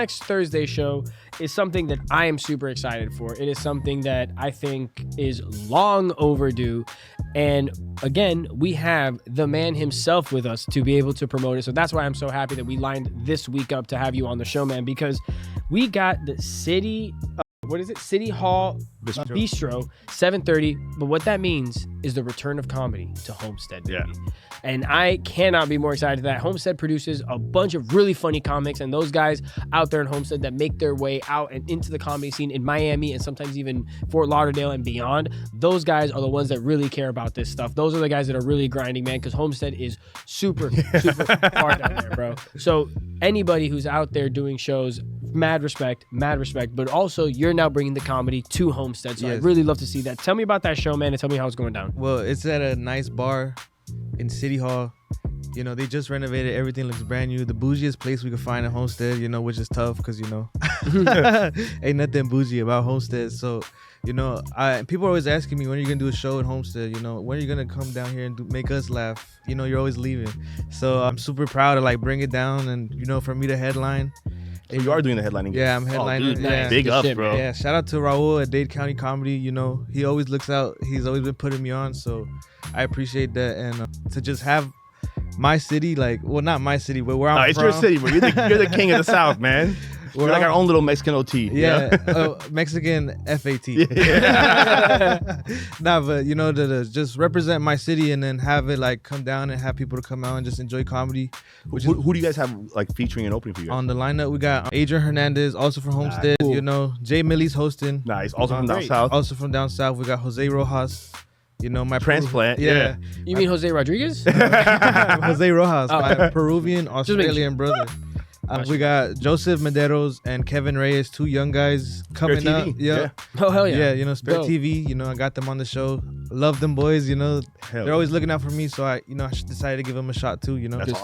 Next Thursday show is something that I am super excited for. It is something that I think is long overdue. And again, we have the man himself with us to be able to promote it. So that's why I'm so happy that we lined this week up to have you on the show, man, because we got the City Hall Bistro, 7:30. But what that means is the return of comedy to Homestead, baby. Yeah. And I cannot be more excited that Homestead produces a bunch of really funny comics, and those guys out there in Homestead that make their way out and into the comedy scene in Miami and sometimes even Fort Lauderdale and beyond, those guys are the ones that really care about this stuff. Those are the guys that are really grinding, man, because Homestead is super far down there, bro. So anybody who's out there doing shows, mad respect, but also you're now bringing the comedy to Homestead, so Yes. I'd really love to see that. Tell me about that show, man, and tell me how it's going down. Well, it's at a nice bar in City Hall. You know, they just renovated. Everything looks brand new. The bougiest place we could find in Homestead, you know, which is tough because, you know, ain't nothing bougie about Homestead. So, you know, people are always asking me, when are you going to do a show in Homestead? You know, when are you going to come down here and make us laugh? You know, you're always leaving. So I'm super proud to, like, bring it down and, you know, for me to headline. So you are doing the headlining. Yeah, I'm headlining. Oh, dude, yeah. Big Good ups, shit, bro. Yeah, shout out to Raul at Dade County Comedy. You know, he always looks out. He's always been putting me on, so I appreciate that. And to just have my city, like, well, not my city, but where I'm It's from. your city, bro. You're the king of the South, man. We're like our own little Mexican OT. Yeah, Mexican FAT. Nah, but you know, to just represent my city and then have it like come down and have people to come out and just enjoy comedy. Who do you guys have like featuring and opening for you guys? On the lineup, we got Adrien Hernandez, also from Homestead. Cool. You know, Jay Millie's hosting. Nice. Also from down south. Also from down south, we got Jose Rojas. You know, my Transplant, yeah. You mean Jose Rodriguez? Jose Rojas, Oh. my Peruvian Australian brother. Gotcha. We got Joseph Medero and Kevin Reyes, two young guys coming Spare up. TV, Yeah. Oh, hell yeah. Yeah, you know, Spare Dope. TV, you know, I got them on the show. Love them boys, you know. Hell They're always looking out for me, so I decided to give them a shot too, you know. That's